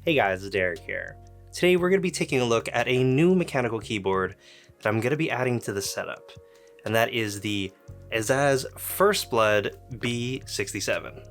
Hey guys, it's Derek here. Today we're going to be taking a look at a new mechanical keyboard that I'm going to be adding to the setup, and that is the Azaz First Blood B67.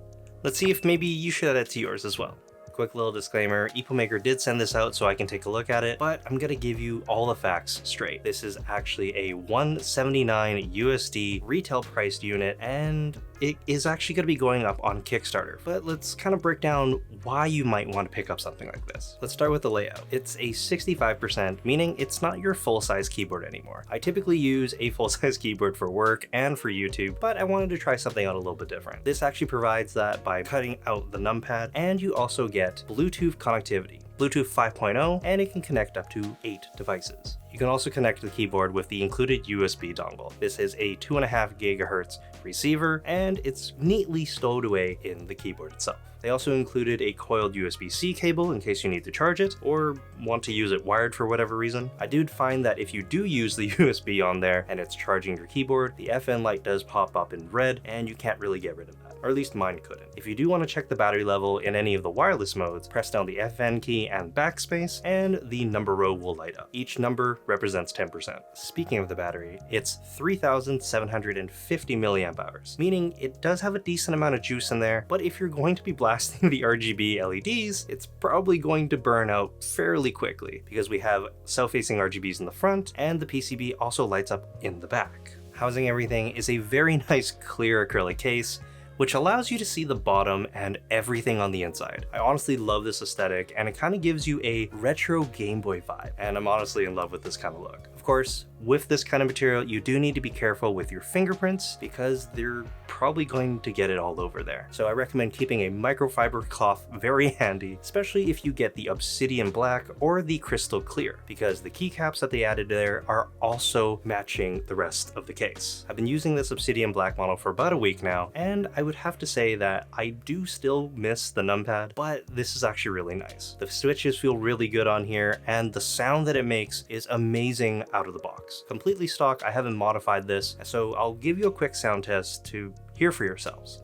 Let's see if maybe you should add it to yours as well. Quick little disclaimer, EpoMaker did send this out so I can take a look at it, but I'm gonna give you all the facts straight. This is actually a $179 USD retail priced unit, and it is actually gonna be going up on Kickstarter. But let's kind of break down why you might want to pick up something like this. Let's start with the layout. It's a 65%, meaning it's not your full-size keyboard anymore. I typically use a full-size keyboard for work and for YouTube, but I wanted to try something out a little bit different. This actually provides that by cutting out the numpad, and you also get Bluetooth connectivity. Bluetooth 5.0, and it can connect up to 8 devices. You can also connect the keyboard with the included USB dongle. This is a 2.5 gigahertz receiver, and it's neatly stowed away in the keyboard itself. They also included a coiled USB-C cable in case you need to charge it or want to use it wired for whatever reason. I did find that if you do use the USB on there and it's charging your keyboard, the FN light does pop up in red and you can't really get rid of that, or at least mine couldn't. If you do want to check the battery level in any of the wireless modes, press down the FN key and backspace and the number row will light up. Each number represents 10%. Speaking of the battery, it's 3,750 milliamp hours, meaning it does have a decent amount of juice in there, but if you're going to be blasting the RGB LEDs, it's probably going to burn out fairly quickly because we have south-facing RGBs in the front and the PCB also lights up in the back. Housing everything is a very nice clear acrylic case, which allows you to see the bottom and everything on the inside. I honestly love this aesthetic, and it kind of gives you a retro Game Boy vibe, and I'm honestly in love with this kind of look. Of course, with this kind of material, you do need to be careful with your fingerprints because they're probably going to get it all over there. So I recommend keeping a microfiber cloth very handy, especially if you get the obsidian black or the crystal clear, because the keycaps that they added there are also matching the rest of the case. I've been using this obsidian black model for about a week now, and I would have to say that I do still miss the numpad, but this is actually really nice. The switches feel really good on here, and the sound that it makes is amazing out of the box. Completely stock, I haven't modified this, so I'll give you a quick sound test to hear for yourselves.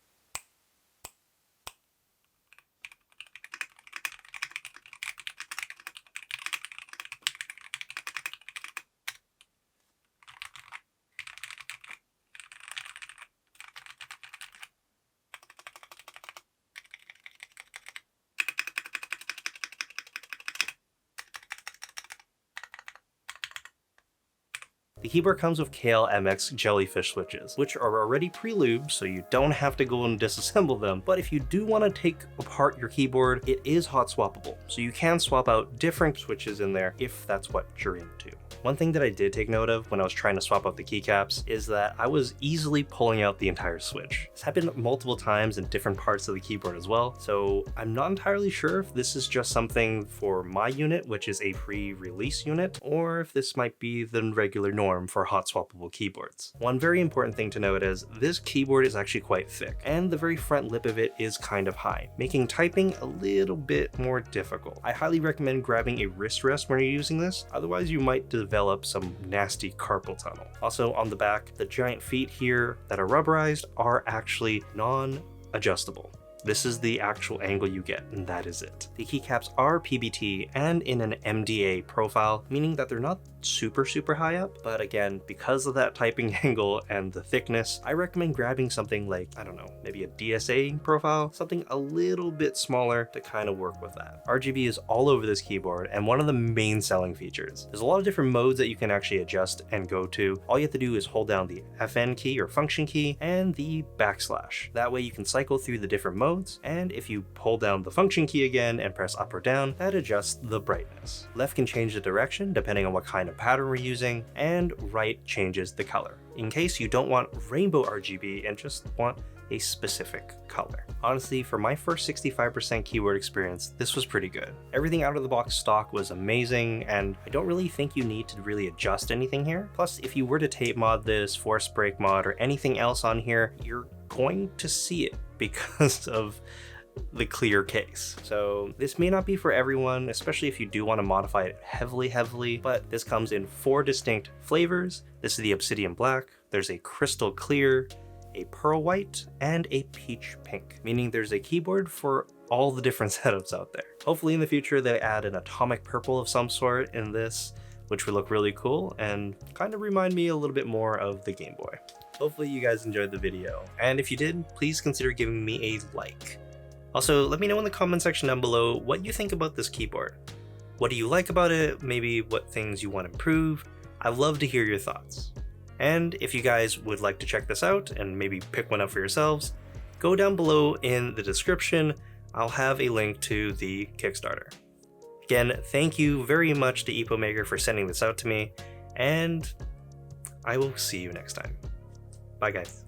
The keyboard comes with KL-MX jellyfish switches, which are already pre-lubed, so you don't have to go and disassemble them. But if you do want to take apart your keyboard, it is hot swappable, so you can swap out different switches in there if that's what you're into. One thing that I did take note of when I was trying to swap out the keycaps is that I was easily pulling out the entire switch. This happened multiple times in different parts of the keyboard as well, so I'm not entirely sure if this is just something for my unit, which is a pre-release unit, or if this might be the regular norm for hot swappable keyboards. One very important thing to note is this keyboard is actually quite thick, and the very front lip of it is kind of high, making typing a little bit more difficult. I highly recommend grabbing a wrist rest when you're using this, otherwise you might develop some nasty carpal tunnel. Also on the back, the giant feet here that are rubberized are actually non-adjustable. This is the actual angle you get, and that is it. The keycaps are PBT and in an MDA profile, meaning that they're not super high up, but again, because of that typing angle and the thickness, I recommend grabbing something like, I don't know, maybe a DSA profile, something a little bit smaller to kind of work with that. RGB is all over this keyboard and one of the main selling features. There's a lot of different modes that you can actually adjust and go to. All you have to do is hold down the FN key or function key and the backslash. That way you can cycle through the different modes, and if you hold down the function key again and press up or down, that adjusts the brightness. Left can change the direction depending on what kind of pattern we're using, and right changes the color, in case you don't want rainbow RGB and just want a specific color. Honestly, for my first 65% keyboard experience, this was pretty good. Everything out of the box stock was amazing, and I don't really think you need to really adjust anything here. Plus, if you were to tape mod this, force break mod, or anything else on here, you're going to see it because of the clear case. So this may not be for everyone, especially if you do want to modify it heavily, but this comes in 4 distinct flavors. This is the obsidian black, there's a crystal clear, a pearl white, and a peach pink, meaning there's a keyboard for all the different setups out there. Hopefully in the future they add an atomic purple of some sort in this, which would look really cool and kind of remind me a little bit more of the Game Boy. Hopefully you guys enjoyed the video, and if you did, please consider giving me a like. Also, let me know in the comment section down below what you think about this keyboard. What do you like about it? Maybe what things you want to improve? I'd love to hear your thoughts. And if you guys would like to check this out and maybe pick one up for yourselves, go down below in the description. I'll have a link to the Kickstarter. Again, thank you very much to EpoMaker for sending this out to me, and I will see you next time. Bye guys.